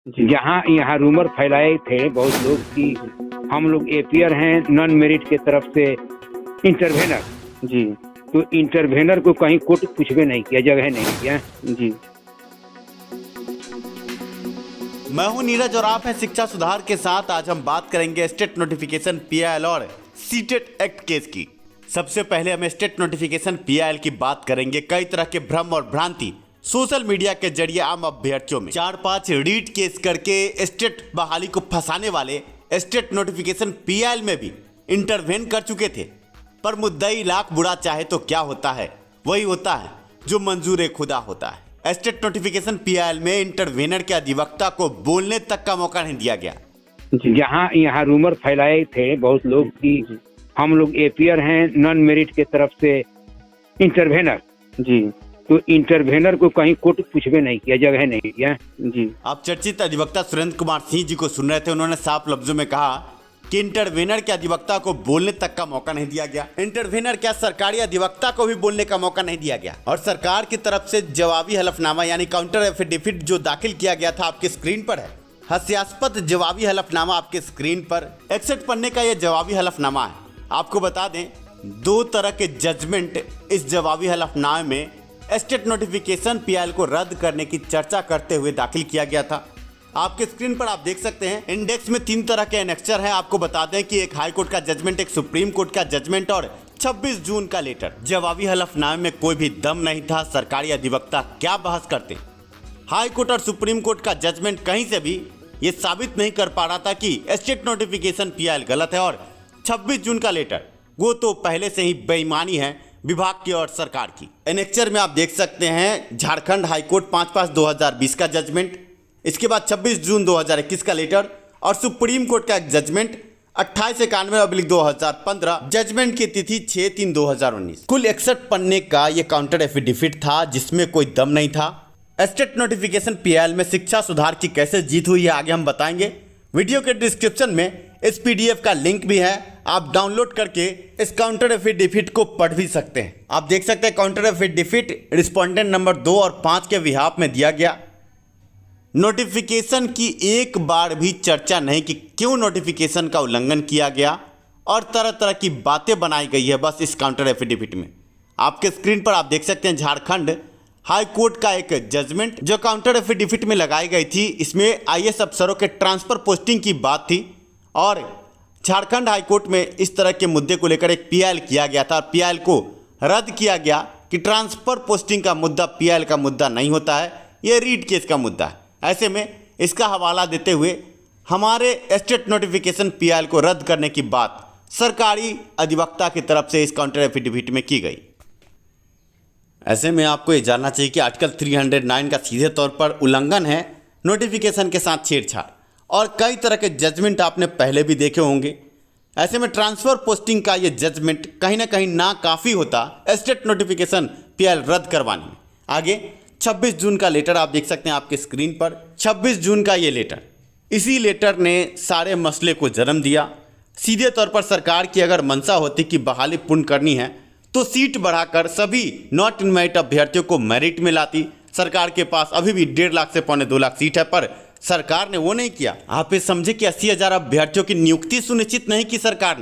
जहाँ यहाँ रूमर फैलाए थे बहुत लोग कि हम लोग एपीआर हैं नॉन मेरिट के तरफ से इंटरवेनर। जी तो इंटरवेनर को कहीं कोर्ट पूछबे नहीं किया, जगह नहीं किया। जी। मैं हूं नीरज और आप हैं शिक्षा सुधार के साथ। आज हम बात करेंगे स्टेट नोटिफिकेशन पीआईएल और सीटेट एक्ट केस की। सबसे पहले हम स्टेट नोटिफिकेशन पीआईएल की बात करेंगे। कई तरह के भ्रम और भ्रांति सोशल मीडिया के जरिए आम अभ्यर्थियों में 4-5 रीट केस करके स्टेट बहाली को फंसाने वाले स्टेट नोटिफिकेशन पीआईएल में भी इंटरवेन कर चुके थे। पर मुद्दई लाख बुरा चाहे तो क्या होता है, वही होता है जो मंजूर खुदा होता है। स्टेट नोटिफिकेशन पीआईएल में इंटरवेनर के अधिवक्ता को बोलने तक का मौका नहीं दिया गया। जहाँ यहाँ रूमर फैलाए थे बहुत लोग कि हम लोग एपीआर हैं नॉन मेरिट के तरफ से इंटरवेनर। जी। तो इंटरवेनर को कहीं कोर्ट पूछबे नहीं किया, जगह नहीं किया। जी। आप चर्चित अधिवक्ता सुरेंद्र कुमार सिंह जी को सुन रहे थे। उन्होंने साफ लफ्जों में कहा कि इंटरवेनर के अधिवक्ता को बोलने तक का मौका नहीं दिया गया। इंटरवेनर क्या, सरकारी अधिवक्ता को भी बोलने का मौका नहीं दिया गया। और सरकार की तरफ से जवाबी हलफनामा यानी काउंटर एफिडेविट जो दाखिल किया गया था आपके स्क्रीन पर है। हास्यास्पद जवाबी हलफनामा आपके स्क्रीन पर 61 पन्ने का यह जवाबी हलफनामा है। आपको बता दें 2 तरह के जजमेंट इस जवाबी हलफनामे में स्टेट नोटिफिकेशन पीआईएल को रद्द करने की चर्चा करते हुए दाखिल किया गया था। आपके स्क्रीन पर आप देख सकते हैं इंडेक्स में 3 तरह के एनेक्चर हैं। आपको बता दें कि एक हाई कोर्ट का जजमेंट, एक सुप्रीम कोर्ट का जजमेंट और 26 जून का लेटर। जवाबी हलफनामे में कोई भी दम नहीं था। सरकारी अधिवक्ता क्या बहस करते। हाई कोर्ट और सुप्रीम कोर्ट का जजमेंट कहीं से भी ये साबित नहीं कर पा रहा था कि स्टेट नोटिफिकेशन पीआईएल गलत है। और 26 जून का लेटर वो तो पहले से ही बेईमानी है विभाग की और सरकार की। एनेक्चर में आप देख सकते हैं झारखंड हाईकोर्ट 5/5/2020 का जजमेंट, इसके बाद 26 जून 2021 का लेटर और सुप्रीम कोर्ट का एक जजमेंट 2891/2015। जजमेंट की तिथि 6/3/2019। कुल 61 पन्ने का ये काउंटर एफिडेविट था जिसमें कोई दम नहीं था। स्टेट नोटिफिकेशन पीआईएल में शिक्षा सुधार की कैसे जीत हुई है आगे हम बताएंगे। वीडियो के डिस्क्रिप्शन में इस पीडीएफ का लिंक भी है, आप डाउनलोड करके इस काउंटर एफिडेविट को पढ़ भी सकते हैं। आप देख सकते हैं काउंटर एफिडेविट रिस्पोंडेंट नंबर 2 और 5 के बिहाफ में दिया गया। नोटिफिकेशन की एक बार भी चर्चा नहीं कि क्यों नोटिफिकेशन का उल्लंघन किया गया और तरह तरह की बातें बनाई गई है बस इस काउंटर एफिडेविट में। आपके स्क्रीन पर आप देख सकते हैं झारखंड हाई कोर्ट का एक जजमेंट जो काउंटर एफिडेविट में लगाई गई थी। इसमें आईएएस अफसरों के ट्रांसफर पोस्टिंग की बात थी और झारखंड हाई कोर्ट में इस तरह के मुद्दे को लेकर एक पीआईएल किया गया था। पीआईएल को रद्द किया गया कि ट्रांसफर पोस्टिंग का मुद्दा पीआईएल का मुद्दा नहीं होता है, यह रीट केस का मुद्दा है। ऐसे में इसका हवाला देते हुए हमारे स्टेट नोटिफिकेशन पीआईएल को रद्द करने की बात सरकारी अधिवक्ता की तरफ से इस काउंटर एफिडेविट में की गई। ऐसे में आपको ये जानना चाहिए कि आर्टिकल 309 का सीधे तौर पर उल्लंघन है, नोटिफिकेशन के साथ छेड़छाड़ और कई तरह के जजमेंट आपने पहले भी देखे होंगे। ऐसे में ट्रांसफर पोस्टिंग का ये जजमेंट कहीं ना कहीं नाकाफी होता स्टेट नोटिफिकेशन पीआईएल रद्द करवाने में। आगे 26 जून का लेटर आप देख सकते हैं आपके स्क्रीन पर। 26 जून का ये लेटर, इसी लेटर ने सारे मसले को जन्म दिया। सीधे तौर पर सरकार की अगर मंशा होती कि बहाली पूर्ण करनी है तो सीट बढ़ाकर सभी नॉट इन मेरिट अभ्यर्थियों को मेरिट में लाती। सरकार के पास अभी भी 1.5 लाख से 2.25 लाख सीट है पर सरकार ने वो नहीं किया। आप ये समझे कि 80,000 अभ्यर्थियों की नियुक्ति सुनिश्चित नहीं की सरकार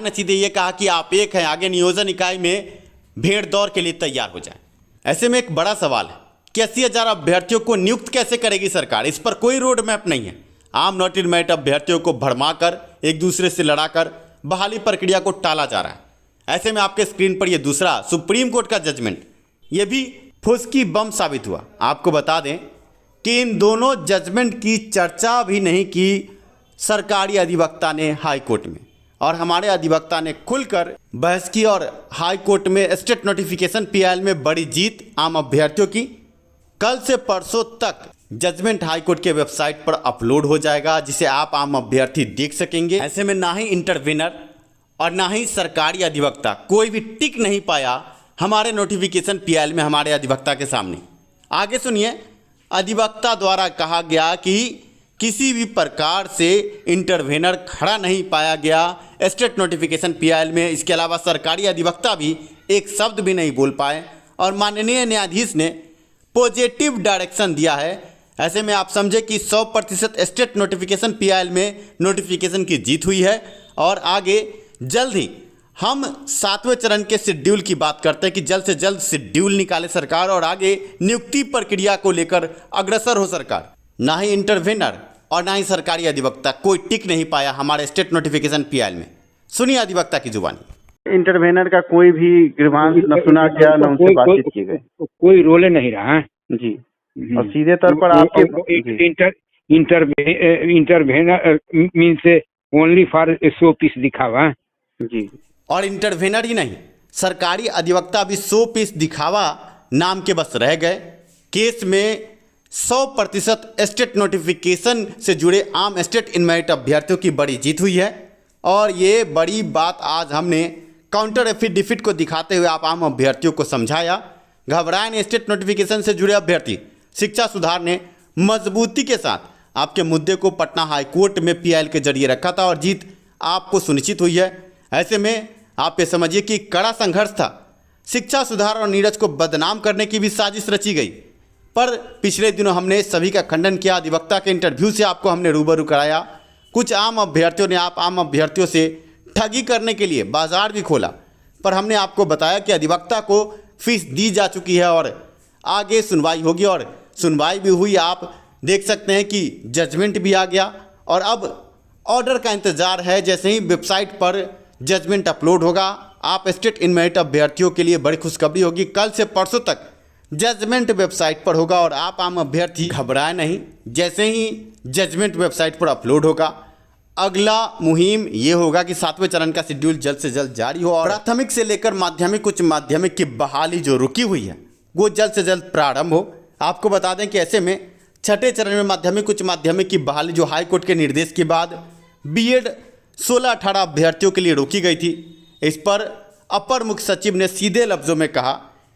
ने सीधे ये कहा कि आप एक हैं, आगे नियोजन इकाई में भेड़ दौड़ के लिए तैयार हो जाए। ऐसे में एक बड़ा सवाल है कि 80,000 अभ्यर्थियों को नियुक्त कैसे करेगी सरकार। इस पर कोई रोड मैप नहीं है। आम नॉट इन मेरिट अभ्यर्थियों को भड़माकर एक दूसरे से लड़ाकर बहाली प्रक्रिया को टाला जा रहा है। ऐसे में आपके स्क्रीन पर यह दूसरा सुप्रीम कोर्ट का जजमेंट, यह भी फुसकी बम साबित हुआ। आपको बता दें कि इन दोनों जजमेंट की चर्चा भी नहीं की सरकारी अधिवक्ता ने हाई कोर्ट में, और हमारे अधिवक्ता ने खुलकर बहस की और हाई कोर्ट में स्टेट नोटिफिकेशन पीआईएल में बड़ी जीत आम अभ्यर्थियों की। कल से परसों तक जजमेंट हाई कोर्ट के वेबसाइट पर अपलोड हो जाएगा जिसे आप आम अभ्यर्थी देख सकेंगे। ऐसे में ना ही इंटरवेनर और ना ही सरकारी अधिवक्ता कोई भी टिक नहीं पाया हमारे नोटिफिकेशन पीआईएल में हमारे अधिवक्ता के सामने। आगे सुनिए, अधिवक्ता द्वारा कहा गया कि किसी भी प्रकार से इंटरवेनर खड़ा नहीं पाया गया स्टेट नोटिफिकेशन पीआईएल में। इसके अलावा सरकारी अधिवक्ता भी एक शब्द भी नहीं बोल पाए और माननीय न्यायाधीश ने पॉजिटिव डायरेक्शन दिया है ऐसे में आप समझे कि 100% स्टेट नोटिफिकेशन PIL में नोटिफिकेशन की जीत हुई है। और आगे जल्द ही हम 7वें चरण के शेड्यूल की बात करते हैं कि जल्द से जल्द शेड्यूल निकाले सरकार और आगे नियुक्ति प्रक्रिया को लेकर अग्रसर हो सरकार। ना ही इंटरवेनर और ना ही सरकारी अधिवक्ता कोई टिक नहीं पाया हमारे स्टेट नोटिफिकेशन PIL में। सुनिए अधिवक्ता की जुबानी। इंटरवेनर का कोई भी ग्रीवांस न सुना गया, न उनसे बातचीत की गई, कोई रोल नहीं रहा है जी। और सीधे तौर पर आपके intervener means only for show piece दिखा हुआ है जी। और इंटरवेनर ही नहीं, सरकारी अधिवक्ता भी 100% दिखावा नाम के बस रह गए। केस में 100% स्टेट नोटिफिकेशन से जुड़े आम स्टेट इनमेरिट अभ्यर्थियों की बड़ी जीत हुई है। और ये बड़ी बात आज हमने काउंटर एफिडेविट को दिखाते हुए आप आम अभ्यर्थियों को समझाया। घबराए नहीं स्टेट नोटिफिकेशन से जुड़े अभ्यर्थी, शिक्षा सुधार ने मजबूती के साथ आपके मुद्दे को पटना हाई कोर्ट में PIL के जरिए रखा था और जीत आपको सुनिश्चित हुई है। ऐसे में आप ये समझिए कि कड़ा संघर्ष था। शिक्षा सुधार और नीरज को बदनाम करने की भी साजिश रची गई, पर पिछले दिनों हमने सभी का खंडन किया। अधिवक्ता के इंटरव्यू से आपको हमने रूबरू कराया। कुछ आम अभ्यर्थियों ने आप आम अभ्यर्थियों से ठगी करने के लिए बाजार भी खोला, पर हमने आपको बताया कि अधिवक्ता को फीस दी जा चुकी है और आगे सुनवाई होगी। और सुनवाई भी हुई, आप देख सकते हैं कि जजमेंट भी आ गया और अब ऑर्डर का इंतज़ार है। जैसे ही वेबसाइट पर जजमेंट अपलोड होगा, आप स्टेट इनमेरिट अभ्यर्थियों के लिए बड़ी खुशखबरी होगी। कल से परसों तक जजमेंट वेबसाइट पर होगा और आप आम अभ्यर्थी घबराए नहीं। जैसे ही जजमेंट वेबसाइट पर अपलोड होगा, अगला मुहिम ये होगा कि 7वें चरण का शेड्यूल जल्द से जल्द जारी हो और प्राथमिक से लेकर माध्यमिक उच्च माध्यमिक की बहाली जो रुकी हुई है वो जल्द से जल्द प्रारंभ हो। आपको बता दें कि ऐसे में 6ठे चरण में माध्यमिक उच्च माध्यमिक की बहाली जो हाई कोर्ट के निर्देश के बाद BEd 16-18 अभ्यर्थियों के लिए रोकी गई थी, इस पर अपर मुख्य सचिव ने सीधे लफ्जों में कहा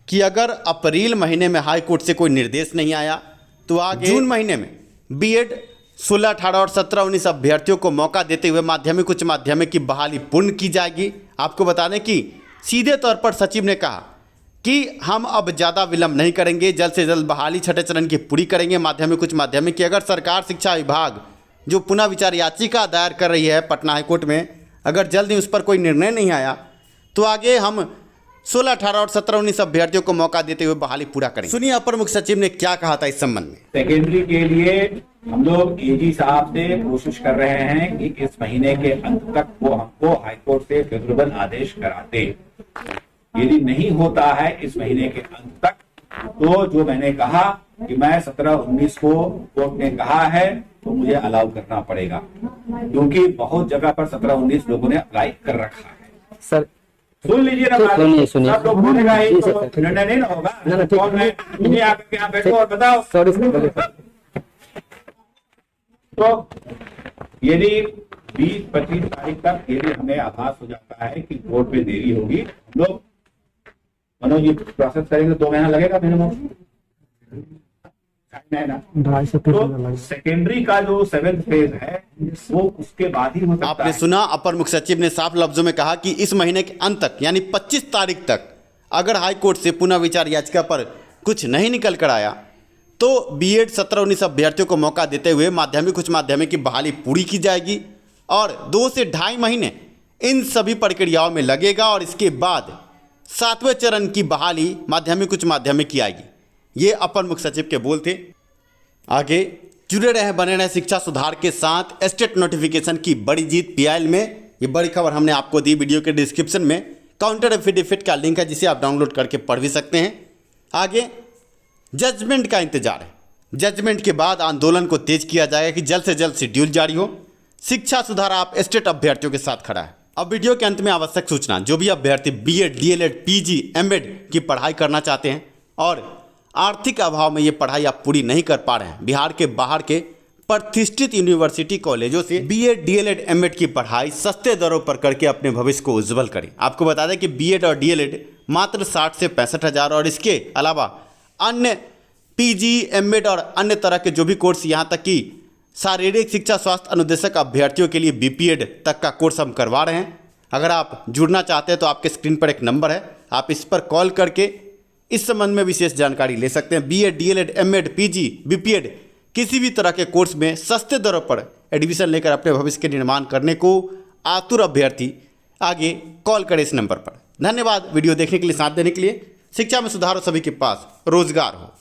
कि अगर अप्रैल महीने में हाई कोर्ट से कोई निर्देश नहीं आया तो आगे जून महीने में BEd 16-18 और 17-19 अभ्यर्थियों को मौका देते हुए माध्यमिक उच्च माध्यमिक की बहाली पूर्ण की जाएगी। आपको बता दें कि सीधे तौर पर सचिव ने कहा कि हम अब ज़्यादा विलंब नहीं करेंगे, जल्द से जल्द बहाली 6ठे चरण की पूरी करेंगे माध्यमिक उच्च माध्यमिक की। अगर सरकार शिक्षा विभाग जो पुनः विचार याचिका दायर कर रही है पटना हाईकोर्ट में, अगर जल्द ही उस पर कोई निर्णय नहीं आया तो आगे हम 16-18 और 17-19 अभ्यर्थियों को मौका देते हुए बहाली पूरा करेंगे। सुनिए अपर मुख्य सचिव ने क्या कहा था इस संबंध में। सेकेंडरी के लिए हम लोग AG साहब से कोशिश कर रहे हैं कि इस महीने के अंत तक वो हमको हाईकोर्ट से फेवरेबल आदेश कराते। यदि नहीं होता है इस महीने के अंत तक, तो जो मैंने कहा कि मैं 17-19 को कोर्ट ने कहा है तो मुझे अलाउ करना पड़ेगा, क्योंकि बहुत जगह पर 17-19 लोगों ने अप्लाई कर रखा है। सर सुन लीजिए ना, सब लोग बोलेगा ही तो निर्णय नहीं ना होगा। कौन है तुम्हें आकर के यहाँ बैठो और बताओ। सॉरी तो यदि 20-25 तारीख तक यदि हमें आभास हो जाता है कि कोर्ट में देरी होगी, हम लोग मनोज जी प्रोसेस करेंगे, 2 महीना लगेगा मिनिमम, 2.5 महीना। तो सेकेंडरी का जो 7th फेज है वो उसके बाद ही हो सकता है। आपने सुना, अपर मुख्य सचिव ने साफ लफ्जों में कहा कि इस महीने के अंत तक यानी 25 तारीख तक अगर हाई कोर्ट से पुनः विचार याचिका पर कुछ नहीं निकल कर आया तो BEd 17-19 अभ्यर्थियों को मौका देते हुए माध्यमिक उच्च माध्यमिक की बहाली पूरी की जाएगी और 2 से 2.5 महीने इन सभी प्रक्रियाओं में लगेगा और इसके बाद 7वें चरण की बहाली माध्यमिक उच्च माध्यमिक की आएगी। ये अपर मुख्य सचिव के बोल थे। आगे जुड़े रहे, बने रहे शिक्षा सुधार के साथ। स्टेट नोटिफिकेशन की बड़ी जीत PIL में, ये बड़ी खबर हमने आपको दी। वीडियो के डिस्क्रिप्शन में काउंटर एफिडेविट का लिंक है जिसे आप डाउनलोड करके पढ़ भी सकते हैं। आगे जजमेंट का इंतजार है। जजमेंट के बाद आंदोलन को तेज किया जाएगा कि जल्द से जल्द शेड्यूल जारी हो। शिक्षा सुधार आप स्टेट अभ्यर्थियों के साथ खड़ा है। अब वीडियो के अंत में आवश्यक सूचना, जो भी अभ्यर्थी BEd, DLEd, PG, MEd की पढ़ाई करना चाहते हैं और आर्थिक अभाव में ये पढ़ाई आप पूरी नहीं कर पा रहे हैं, बिहार के बाहर के प्रतिष्ठित यूनिवर्सिटी कॉलेजों से BEd, DLEd, MEd की पढ़ाई सस्ते दरों पर करके अपने भविष्य को उज्जवल करें। आपको बता दें कि BEd और DLEd मात्र 60 से 65 हज़ार और इसके अलावा अन्य PG, MEd और अन्य तरह के जो भी कोर्स, यहाँ तक कि शारीरिक शिक्षा स्वास्थ्य अनुदेशक अभ्यर्थियों के लिए BPEd तक का कोर्स हम करवा रहे हैं। अगर आप जुड़ना चाहते हैं तो आपके स्क्रीन पर एक नंबर है, आप इस पर कॉल करके इस संबंध में विशेष जानकारी ले सकते हैं। BEd, DLEd, MEd, PG, BPEd किसी भी तरह के कोर्स में सस्ते दरों पर एडमिशन लेकर अपने भविष्य के निर्माण करने को आतुर अभ्यर्थी आगे कॉल करें इस नंबर पर। धन्यवाद वीडियो देखने के लिए, साथ देने के लिए। शिक्षा में सुधार हो, सभी के पास रोजगार हो।